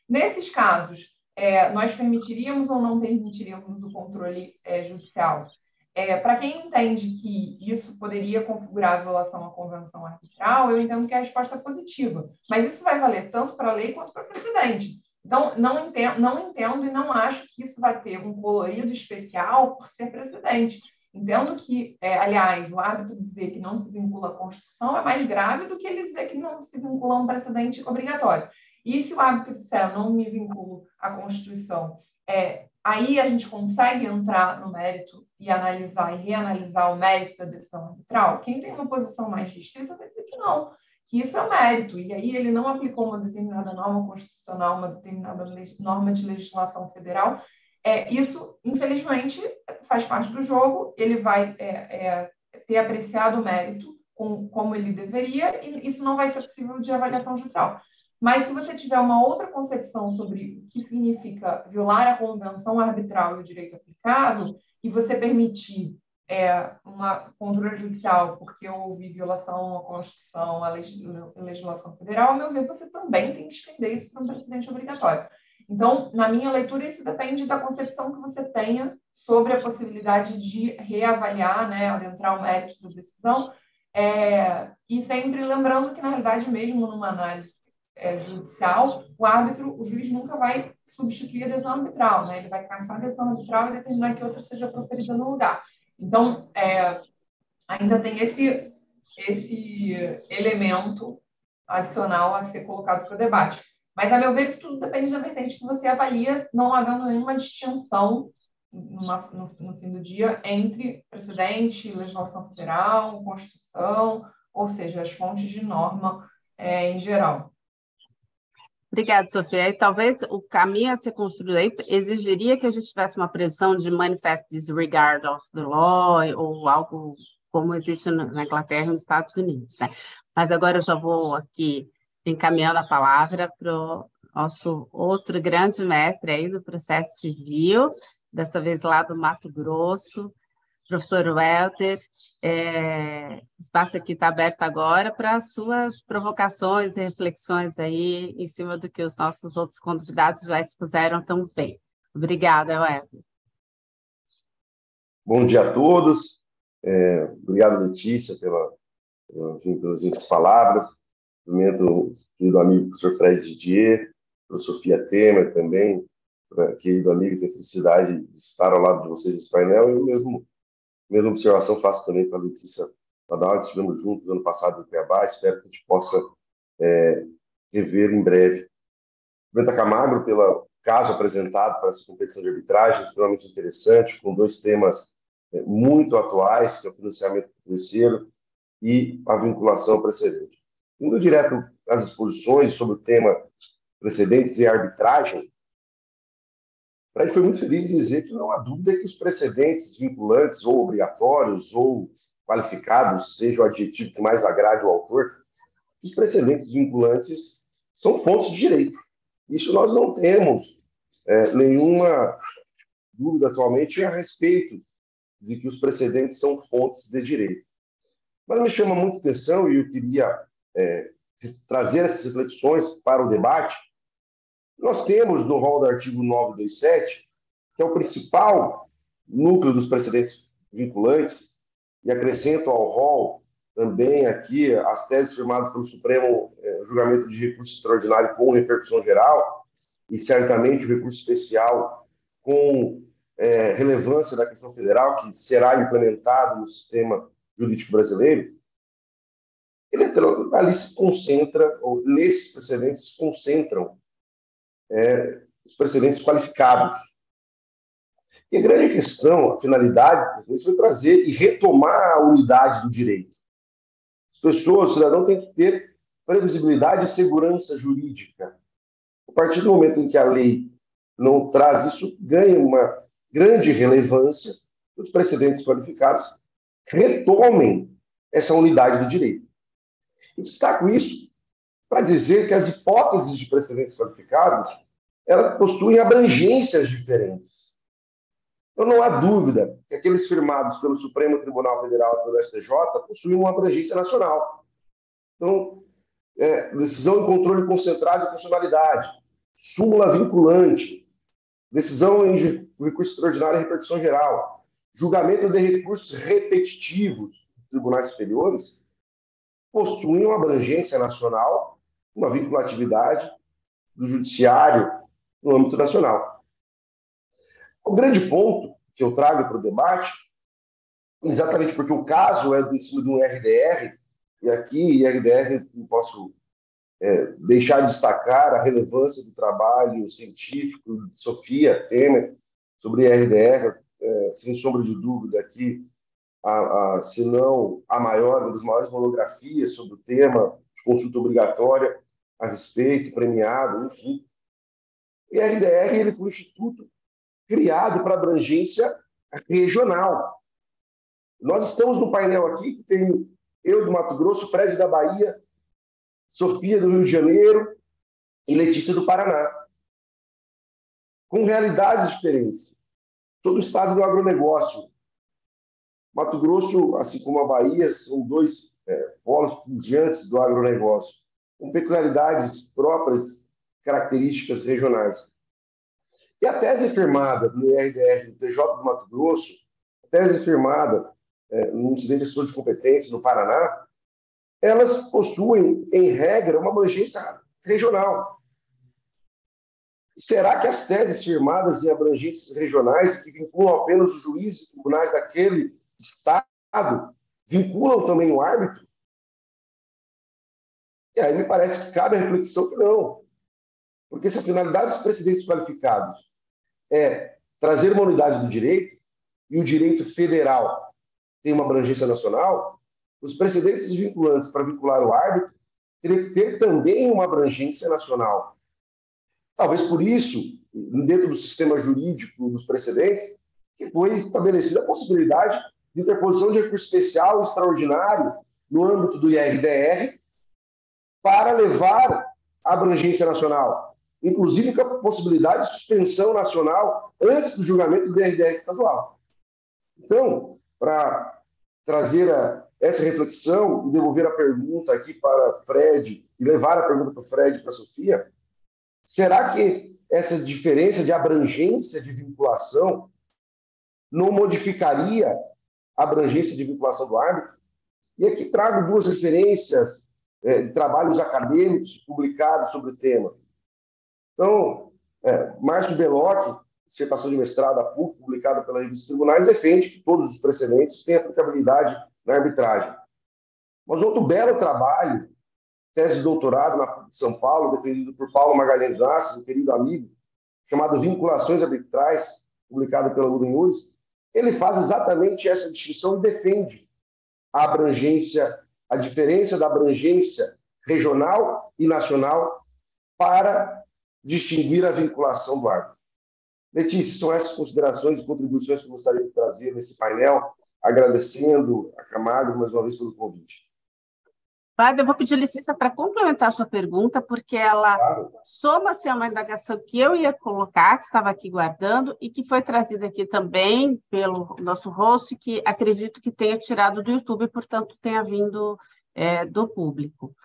Nesses casos, nós permitiríamos ou não permitiríamos o controle judicial? Para quem entende que isso poderia configurar a violação à convenção arbitral, eu entendo que a resposta é positiva. Mas isso vai valer tanto para a lei quanto para o precedente. Então, não entendo e não acho que isso vai ter um colorido especial por ser precedente. Entendo que, aliás, o árbitro dizer que não se vincula à Constituição é mais grave do que ele dizer que não se vincula a um precedente obrigatório. E se o árbitro disser, não me vinculo à Constituição, aí a gente consegue entrar no mérito e analisar e reanalisar o mérito da decisão arbitral? Quem tem uma posição mais restrita vai dizer que não, que isso é mérito, e aí ele não aplicou uma determinada norma constitucional, uma determinada norma de legislação federal. Isso, infelizmente, faz parte do jogo, ele vai ter apreciado o mérito como ele deveria, e isso não vai ser possível de avaliação judicial. Mas se você tiver uma outra concepção sobre o que significa violar a convenção arbitral e o direito aplicado, e você permitir uma controle judicial porque houve violação à Constituição, à legislação federal, ao meu ver, você também tem que estender isso para um precedente obrigatório. Então, na minha leitura, isso depende da concepção que você tenha sobre a possibilidade de reavaliar, né, adentrar o mérito da decisão, e sempre lembrando que, na realidade, mesmo numa análise judicial, o juiz nunca vai substituir a decisão arbitral, né? Ele vai cassar a decisão arbitral e determinar que outra seja proferida no lugar. Então, ainda tem esse elemento adicional a ser colocado para o debate. Mas, a meu ver, isso tudo depende da vertente que você avalia, não havendo nenhuma distinção no fim do dia entre precedente, legislação federal, Constituição, ou seja, as fontes de norma em geral. Obrigada, Sofia. E talvez o caminho a ser construído aí exigiria que a gente tivesse uma pressão de manifest disregard of the law ou algo como existe na Inglaterra e nos Estados Unidos, né? Mas agora eu já vou aqui encaminhando a palavra para o nosso outro grande mestre aí do processo civil, dessa vez lá do Mato Grosso, professor Welder. O espaço aqui está aberto agora para as suas provocações e reflexões aí em cima do que os nossos outros convidados já expuseram tão bem. Obrigada, Welder. Bom dia a todos. Obrigado, Letícia, pelas gentis palavras. Cumprimento do amigo professor Fred Didier, professor Sofia Temer também, querido amigo, tenho felicidade de estar ao lado de vocês nesse painel, e eu mesma observação faço também para a Letícia Nadal, que estivemos juntos no ano passado no Cuiabá, espero que a gente possa rever em breve. Cumprimento a Camargo pelo caso apresentado para essa competição de arbitragem, extremamente interessante, com dois temas muito atuais, que é o financiamento financeiro e a vinculação ao precedente. Indo direto às exposições sobre o tema precedentes e arbitragem, a gente foi muito feliz em dizer que não há dúvida que os precedentes vinculantes ou obrigatórios ou qualificados, seja o adjetivo que mais agrade o autor, os precedentes vinculantes são fontes de direito. Isso nós não temos nenhuma dúvida atualmente a respeito de que os precedentes são fontes de direito. Mas me chama muita atenção, e eu queria trazer essas reflexões para o debate. Nós temos no rol do artigo 927, que é o principal núcleo dos precedentes vinculantes, e acrescento ao rol também aqui as teses firmadas pelo Supremo Julgamento de Recurso Extraordinário com repercussão geral, e certamente o recurso especial com relevância da questão federal, que será implementado no sistema jurídico brasileiro. Ele ali se concentra, ou nesses precedentes se concentram os precedentes qualificados. E a grande questão, a finalidade, foi trazer e retomar a unidade do direito. As pessoas, o cidadão tem que ter previsibilidade e segurança jurídica. A partir do momento em que a lei não traz isso, ganha uma grande relevância, os precedentes qualificados retomem essa unidade do direito. Eu destaco isso para dizer que as hipóteses de precedentes qualificados elas possuem abrangências diferentes. Então, não há dúvida que aqueles firmados pelo Supremo Tribunal Federal e pelo STJ possuem uma abrangência nacional. Então, decisão de controle concentrado de funcionalidade, súmula vinculante, decisão em recurso extraordinário e repercussão geral, julgamento de recursos repetitivos dos tribunais superiores, possuem uma abrangência nacional, uma vinculatividade do judiciário no âmbito nacional. O grande ponto que eu trago para o debate, exatamente porque o caso é em cima de um RDR, e aqui, RDR, não posso deixar de destacar a relevância do trabalho científico de Sofia Temer sobre RDR, sem sombra de dúvida aqui, se não a maior, uma das maiores monografias sobre o tema de consulta obrigatória a respeito, premiado, enfim. E a RDR ele foi um instituto criado para abrangência regional. Nós estamos no painel aqui, que tem eu do Mato Grosso, Fred da Bahia, Sofia do Rio de Janeiro e Letícia do Paraná, com realidades diferentes, todo o estado do agronegócio. Mato Grosso, assim como a Bahia, são dois polos pujantes do agronegócio, com peculiaridades próprias, características regionais. E a tese firmada no IRDR do TJ do Mato Grosso, a tese firmada no Incidente de Estudo de Competência no Paraná, elas possuem, em regra, uma abrangência regional. Será que as teses firmadas em abrangências regionais, que vinculam apenas os juízes e tribunais daquele estado, vinculam também o árbitro? E aí me parece que cabe a reflexão que não. Porque se a finalidade dos precedentes qualificados é trazer uma unidade do direito, e o direito federal tem uma abrangência nacional, os precedentes vinculantes para vincular o árbitro teriam que ter também uma abrangência nacional. Talvez por isso, dentro do sistema jurídico dos precedentes, que foi estabelecida a possibilidade de interposição de recurso especial extraordinário no âmbito do IRDR para levar a abrangência nacional, inclusive com a possibilidade de suspensão nacional antes do julgamento do IRDR estadual. Então, para trazer essa reflexão e devolver a pergunta aqui para Fred, e levar a pergunta para o Fred e para a Sofia, será que essa diferença de abrangência de vinculação não modificaria a abrangência de vinculação do árbitro? E aqui trago duas referências de trabalhos acadêmicos publicados sobre o tema. Então, Márcio Belloc, dissertação de mestrado da PUC, publicada pela Revista Tribunais, defende que todos os precedentes têm aplicabilidade na arbitragem. Mas outro belo trabalho, tese de doutorado na PUC de São Paulo, defendido por Paulo Magalhães Nassi, um querido amigo, chamado Vinculações Arbitrais, publicado pela Urunhures, ele faz exatamente essa distinção e defende a abrangência, a diferença da abrangência regional e nacional para distinguir a vinculação do árbitro. Letícia, são essas considerações e contribuições que eu gostaria de trazer nesse painel, agradecendo a Camargo mais uma vez pelo convite. Padre, eu vou pedir licença para complementar a sua pergunta, porque ela soma-se a uma indagação que eu ia colocar, que estava aqui guardando, e que foi trazida aqui também pelo nosso host, que acredito que tenha tirado do YouTube, portanto, tenha vindo do público.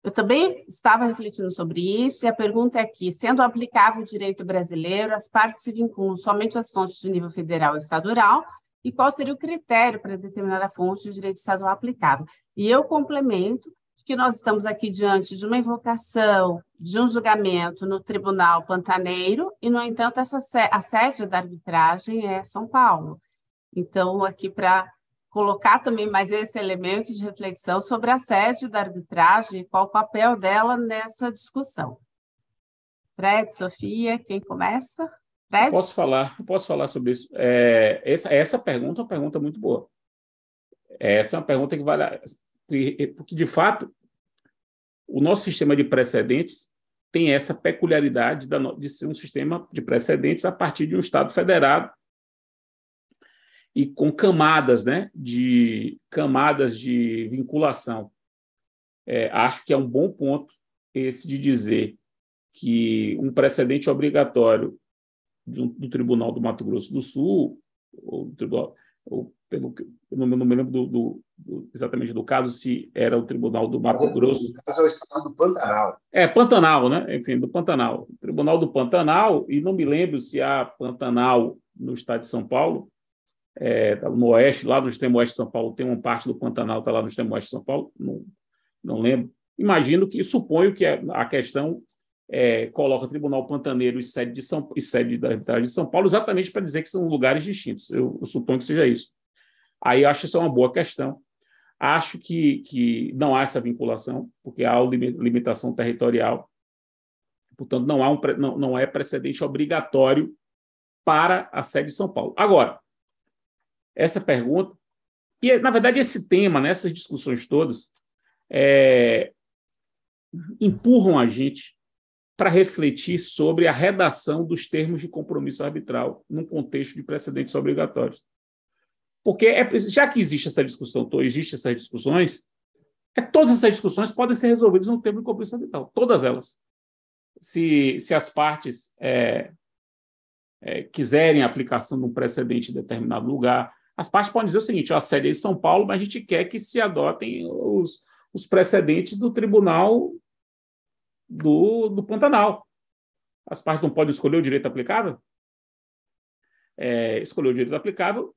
Eu também estava refletindo sobre isso, e a pergunta é aqui: sendo aplicável o direito brasileiro, as partes se vinculam somente às fontes de nível federal e estadual, e qual seria o critério para determinar a fonte de direito estadual aplicável? E eu complemento que nós estamos aqui diante de uma invocação de um julgamento no Tribunal Pantaneiro, e, no entanto, a sede da arbitragem é São Paulo. Então, aqui para colocar também mais esse elemento de reflexão sobre a sede da arbitragem e qual o papel dela nessa discussão. Fred, Sofia, quem começa? Fred? Posso falar sobre isso. Essa pergunta é uma pergunta muito boa. Essa é uma pergunta que vale... Porque, de fato, o nosso sistema de precedentes tem essa peculiaridade de ser um sistema de precedentes a partir de um Estado federado e com camadas, né, de vinculação. Acho que é um bom ponto esse de dizer que um precedente obrigatório do Tribunal do Mato Grosso do Sul, eu não me lembro exatamente do caso, se era o Tribunal do Mato Grosso. O caso é o Estado do Pantanal. Pantanal, né? Enfim, do Pantanal. O Tribunal do Pantanal, e não me lembro se há Pantanal no estado de São Paulo, no oeste, lá no extremo oeste de São Paulo, tem uma parte do Pantanal, está lá no extremo oeste de São Paulo, não lembro. Suponho que a questão coloca Tribunal Pantaneiro e sede da arbitragem de São Paulo exatamente para dizer que são lugares distintos. Eu suponho que seja isso. Aí eu acho que isso é uma boa questão. Acho que não há essa vinculação, porque há limitação territorial. Portanto, não é precedente obrigatório para a sede de São Paulo. Agora, essa pergunta, e na verdade esse tema, né, essas discussões todas, empurram a gente para refletir sobre a redação dos termos de compromisso arbitral num contexto de precedentes obrigatórios. Porque já que existe essa discussão, existem essas discussões, todas essas discussões podem ser resolvidas no termo de compromisso ambiental, todas elas. Se as partes quiserem a aplicação de um precedente em determinado lugar, as partes podem dizer o seguinte: a sede é em São Paulo, mas a gente quer que se adotem os precedentes do Tribunal do Pantanal. As partes não podem escolher o direito aplicável? Escolher o direito aplicável,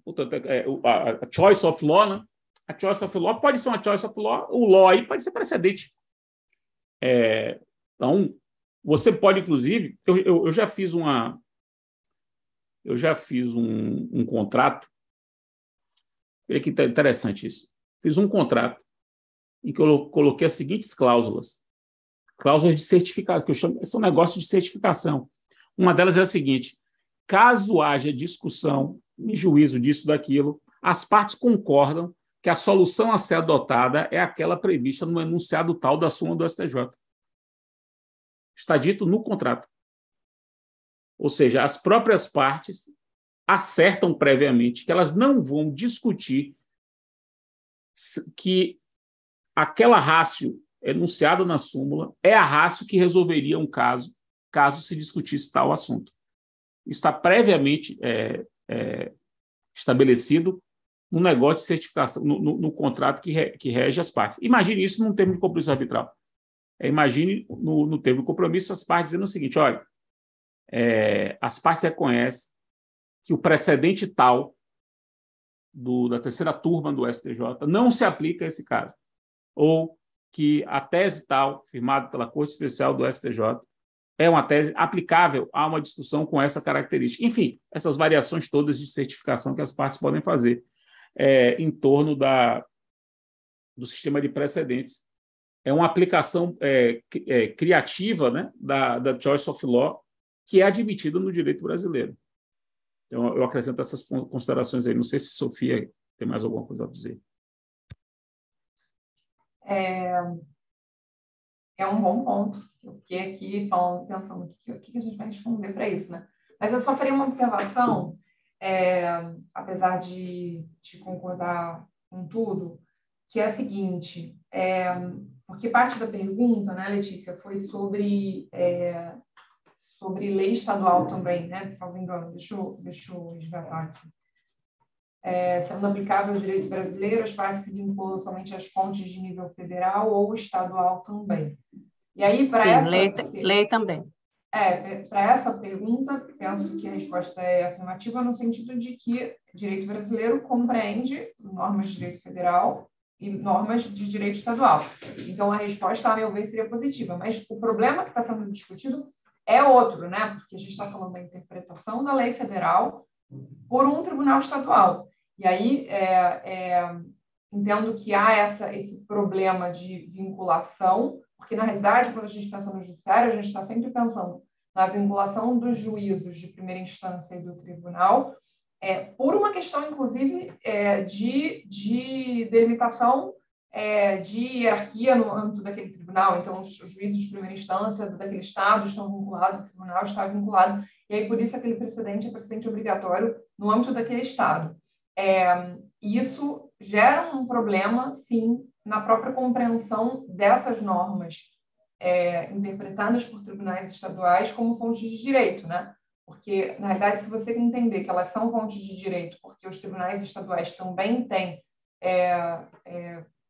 portanto, a choice of law, né? A choice of law pode ser uma choice of law, o law aí pode ser precedente. Então, você pode, inclusive, eu já fiz um contrato, olha que interessante isso, fiz um contrato em que eu coloquei as seguintes cláusulas de certificação, que eu chamo, são negócios de certificação. Uma delas é a seguinte: caso haja discussão em juízo disso, daquilo, as partes concordam que a solução a ser adotada é aquela prevista no enunciado tal da súmula do STJ. Está dito no contrato. Ou seja, as próprias partes acertam previamente que elas não vão discutir que aquela ratio enunciada na súmula é a ratio que resolveria um caso se discutisse tal assunto. Está previamente estabelecido no negócio de certificação, no contrato que rege as partes. Imagine isso num termo de compromisso arbitral. Imagine no termo de compromisso as partes dizendo o seguinte: olha, as partes reconhecem que o precedente tal da terceira turma do STJ não se aplica a esse caso, ou que a tese tal, firmada pela Corte Especial do STJ, é uma tese aplicável a uma discussão com essa característica. Enfim, essas variações todas de certificação que as partes podem fazer em torno do sistema de precedentes. É uma aplicação criativa, né, da choice of law, que é admitida no direito brasileiro. Então, eu acrescento essas considerações aí. Não sei se Sofia tem mais alguma coisa a dizer. É um bom ponto. Eu fiquei aqui pensando o que a gente vai responder para isso, né? Mas eu só faria uma observação, apesar de concordar com tudo, que é a seguinte, porque parte da pergunta, né, Letícia, foi sobre lei estadual também, né? Se não me engano, deixa eu resgatar aqui. Sendo aplicável ao direito brasileiro, as partes se vinculam somente às fontes de nível federal ou estadual também. E aí, para essa... lei também. Para essa pergunta, penso que a resposta é afirmativa no sentido de que direito brasileiro compreende normas de direito federal e normas de direito estadual. Então, a resposta, a meu ver, seria positiva. Mas o problema que está sendo discutido é outro, né? Porque a gente está falando da interpretação da lei federal por um tribunal estadual. E aí, entendo que há esse problema de vinculação, porque, na realidade, quando a gente pensa no judiciário, a gente está sempre pensando na vinculação dos juízos de primeira instância e do tribunal, por uma questão, inclusive, de delimitação de hierarquia no âmbito daquele tribunal. Então, os juízes de primeira instância daquele estado estão vinculados, o tribunal está vinculado, e aí, por isso, aquele precedente é precedente obrigatório no âmbito daquele estado. Isso gera um problema, sim, na própria compreensão dessas normas interpretadas por tribunais estaduais como fontes de direito, né? Porque, na realidade, se você entender que elas são fontes de direito porque os tribunais estaduais também têm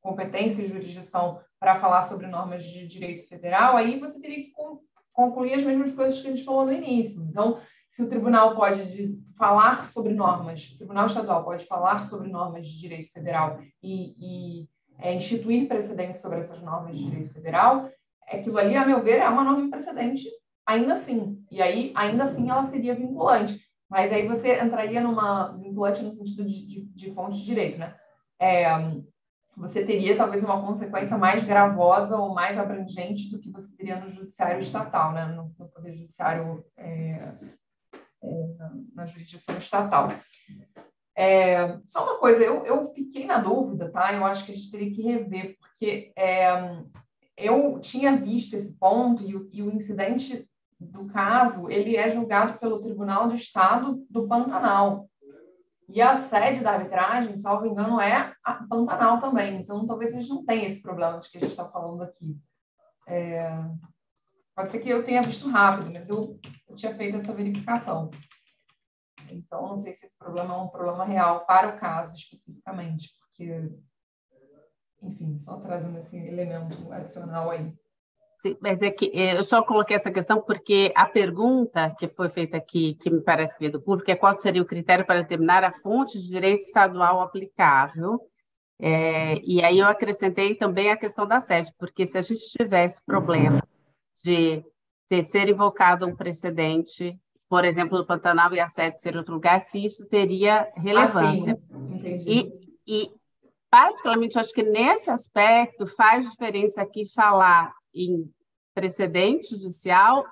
competência e jurisdição para falar sobre normas de direito federal, aí você teria que concluir as mesmas coisas que a gente falou no início. Então, se o tribunal pode falar sobre normas, o tribunal estadual pode falar sobre normas de direito federal e instituir precedentes sobre essas normas de direito federal, aquilo ali, a meu ver, é uma norma precedente ainda assim. E aí, ainda assim, ela seria vinculante. Mas aí você entraria numa vinculante no sentido de fonte de direito, né? Você teria, talvez, uma consequência mais gravosa ou mais abrangente do que você teria no judiciário estatal, né? No poder judiciário, na jurisdição estatal. Só uma coisa, eu fiquei na dúvida, tá? Eu acho que a gente teria que rever, porque eu tinha visto esse ponto e o incidente do caso, ele é julgado pelo Tribunal do Estado do Pantanal. E a sede da arbitragem, salvo engano, é a Pantanal também. Então, talvez a gente não tenha esse problema de que a gente está falando aqui. Pode ser que eu tenha visto rápido, mas eu tinha feito essa verificação. Então, não sei se esse problema é um problema real para o caso especificamente, porque, enfim, só trazendo esse elemento adicional aí. Sim, mas é que eu só coloquei essa questão porque a pergunta que foi feita aqui, que me parece que veio do público, é qual seria o critério para determinar a fonte de direito estadual aplicável. E aí eu acrescentei também a questão da sede, porque se a gente tivesse problema de ser invocado um precedente, por exemplo, no Pantanal e a sede ser outro lugar, se isso teria relevância. Sim, entendi. E particularmente, eu acho que nesse aspecto faz diferença aqui falar em precedente judicial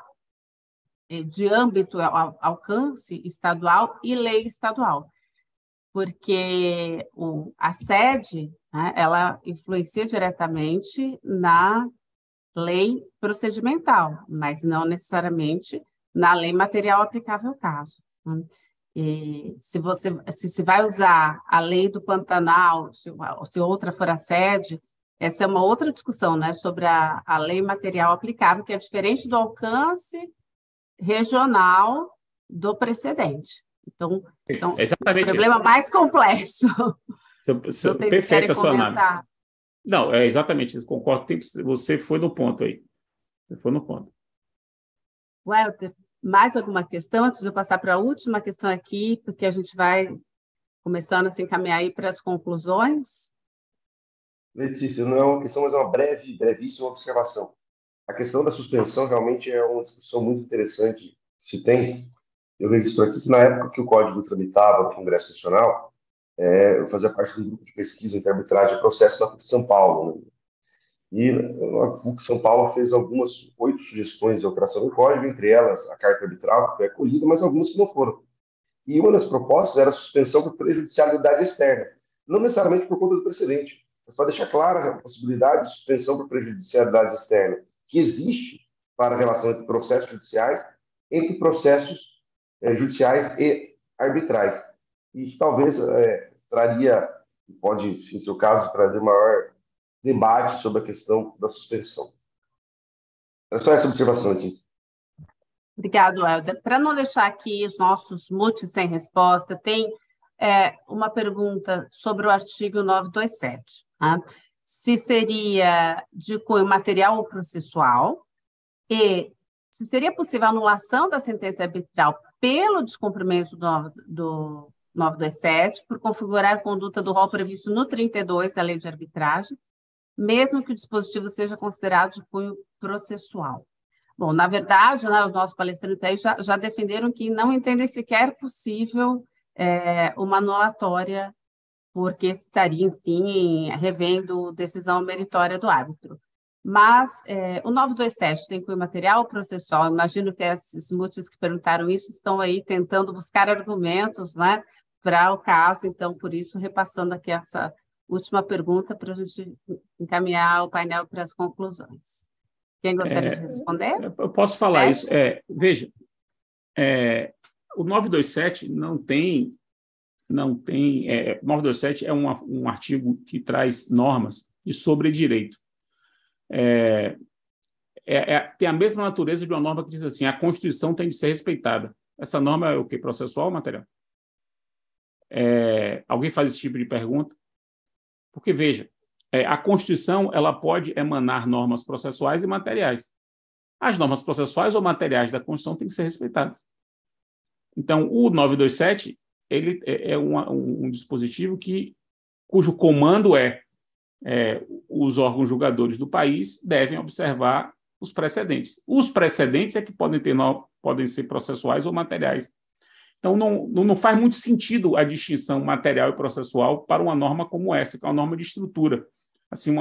de âmbito, alcance estadual e lei estadual, porque a sede, né, ela influencia diretamente na lei procedimental, mas não necessariamente na lei material aplicável ao caso, né? E se vai usar a lei do Pantanal, se outra for a sede, essa é uma outra discussão, né, sobre a lei material aplicável, que é diferente do alcance regional do precedente. Então, é um problema mais complexo. Não sei se querem comentar. Não, é exatamente isso, concordo. Você foi no ponto aí. Você foi no ponto. Welter, mais alguma questão antes de eu passar para a última questão aqui, porque a gente vai começando a se encaminhar aí para as conclusões? Letícia, não é uma questão, mas é uma brevíssima observação. A questão da suspensão realmente é uma discussão muito interessante que se tem. Eu vejo isso por aqui, que na época que o Código tramitava no Congresso Nacional, eu fazia parte de um grupo de pesquisa entre arbitragem e processo na PUC São Paulo, né? E a PUC São Paulo fez algumas 8 sugestões de alteração do Código, entre elas a carta arbitral, que foi acolhida, mas algumas que não foram. E uma das propostas era a suspensão por prejudicialidade externa, não necessariamente por conta do precedente, mas para deixar clara a possibilidade de suspensão por prejudicialidade externa, que existe para a relação entre processos judiciais, judiciais e arbitrais. E que talvez traria, pode, em seu caso, trazer maior debate sobre a questão da suspensão. É só essa observação, Letícia. Obrigado, Helder. Para não deixar aqui os nossos multis sem resposta, tem uma pergunta sobre o artigo 927. Né? Se seria de cunho material ou processual e se seria possível a anulação da sentença arbitral pelo descumprimento do 927 por configurar a conduta do rol previsto no 32 da Lei de Arbitragem, mesmo que o dispositivo seja considerado de cunho processual. Bom, na verdade, né, os nossos palestrantes aí já defenderam que não entendem sequer possível uma anulatória, porque estaria, enfim, revendo decisão meritória do árbitro. Mas o 927 tem cunho material ou processual? Imagino que esses multis que perguntaram isso estão aí tentando buscar argumentos, né, para o caso, então, por isso, repassando aqui essa última pergunta para a gente encaminhar o painel para as conclusões. Quem gostaria de responder? Eu posso falar isso. Veja, o 927 não tem 927 é um artigo que traz normas de sobredireito. Tem a mesma natureza de uma norma que diz assim, a Constituição tem de ser respeitada. Essa norma é o quê? Processual ou material? Alguém faz esse tipo de pergunta? Porque, veja, a Constituição ela pode emanar normas processuais e materiais. As normas processuais ou materiais da Constituição têm que ser respeitadas. Então, o 927 ele é um dispositivo cujo comando os órgãos julgadores do país devem observar os precedentes. Os precedentes é que podem ser processuais ou materiais. Então, não faz muito sentido a distinção material e processual para uma norma como essa, que é uma norma de estrutura. Assim,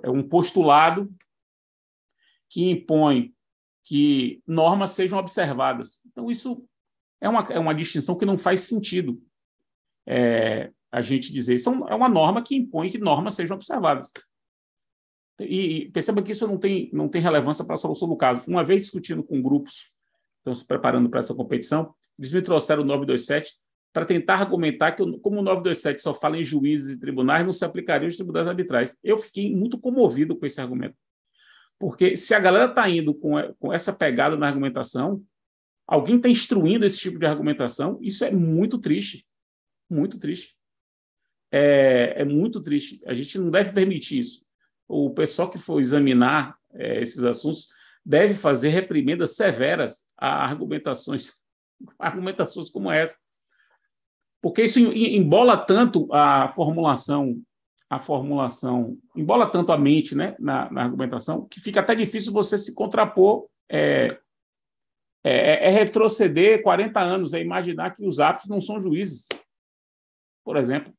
um postulado que impõe que normas sejam observadas. Então, isso é uma distinção que não faz sentido a gente dizer. É uma norma que impõe que normas sejam observadas. E perceba que isso não tem relevância para a solução do caso. Uma vez discutindo com grupos que estão se preparando para essa competição, eles me trouxeram o 927 para tentar argumentar que, como o 927 só fala em juízes e tribunais, não se aplicaria os tribunais arbitrais. Eu fiquei muito comovido com esse argumento. Porque se a galera está indo com essa pegada na argumentação, alguém está instruindo esse tipo de argumentação, isso é muito triste. Muito triste. É muito triste. A gente não deve permitir isso. O pessoal que for examinar esses assuntos deve fazer reprimendas severas a argumentações como essa. Porque isso embola tanto a formulação, embola tanto a mente, né, na argumentação, que fica até difícil você se contrapor, retroceder 40 anos, é imaginar que os árbitros não são juízes, por exemplo.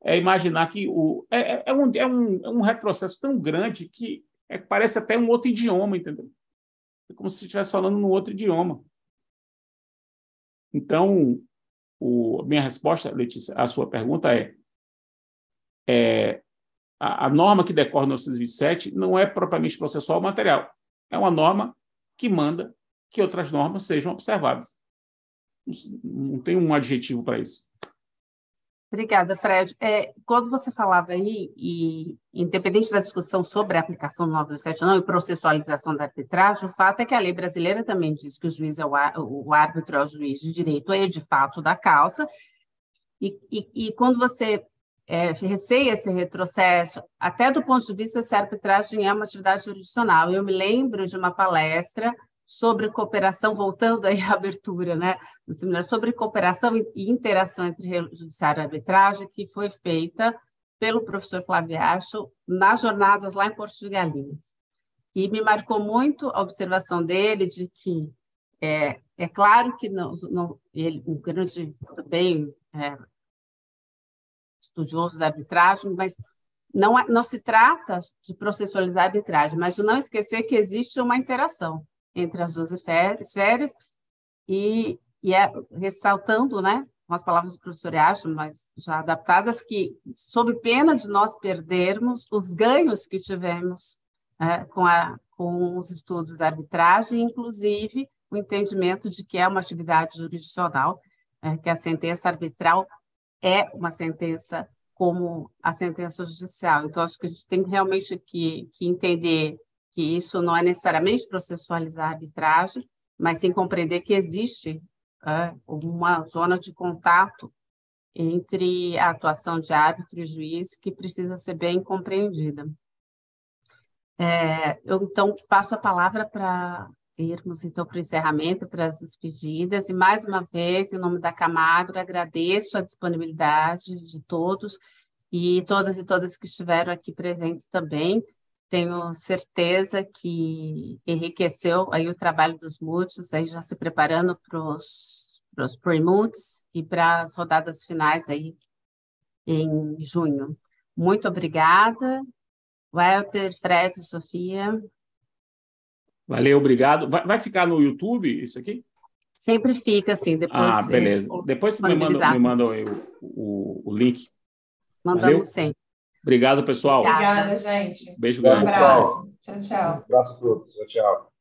É imaginar que é um retrocesso tão grande que parece até um outro idioma, entendeu? É como se estivesse falando num outro idioma. Então, minha resposta, Letícia, à sua pergunta a norma que decorre no 927 não é propriamente processual material. É uma norma que manda que outras normas sejam observadas. Não tem um adjetivo para isso. Obrigada, Fred. Quando você falava aí, e independente da discussão sobre a aplicação do 927 ou não, e processualização da arbitragem, o fato é que a lei brasileira também diz que o juiz o árbitro é o juiz de direito e de fato da causa, e quando você receia esse retrocesso, até do ponto de vista se a arbitragem é uma atividade jurisdicional. Eu me lembro de uma palestra sobre cooperação, voltando aí à abertura, né, do seminário, sobre cooperação e interação entre judiciário e arbitragem, que foi feita pelo professor Flaviacho nas jornadas lá em Porto de Galinhas. E me marcou muito a observação dele de que é claro que ele, um grande, também estudioso da arbitragem, mas não se trata de processualizar a arbitragem, mas de não esquecer que existe uma interação entre as duas esferas, e ressaltando, né, com as palavras do professor Yacho, mas já adaptadas, que, sob pena de nós perdermos os ganhos que tivemos com os estudos da arbitragem, inclusive o entendimento de que é uma atividade jurisdicional, que a sentença arbitral é uma sentença como a sentença judicial. Então, acho que a gente tem realmente que entender que isso não é necessariamente processualizar a arbitragem, mas sim compreender que existe uma zona de contato entre a atuação de árbitro e juiz que precisa ser bem compreendida. Eu, então, passo a palavra para irmos, então, para o encerramento, para as despedidas, e, mais uma vez, em nome da Camagro, agradeço a disponibilidade de todos e todas que estiveram aqui presentes também. Tenho certeza que enriqueceu aí o trabalho dos múltiplos, aí já se preparando para os pre-multis e para as rodadas finais aí em junho. Muito obrigada. Walter, Fred, Sofia. Valeu, obrigado. Vai ficar no YouTube isso aqui? Sempre fica assim, depois... beleza. Depois você me manda o link. Mandamos Valeu? sempre. Obrigado, pessoal. Obrigada, gente. Beijo grande. Um abraço. Tchau, tchau. Um abraço a todos. Tchau, tchau.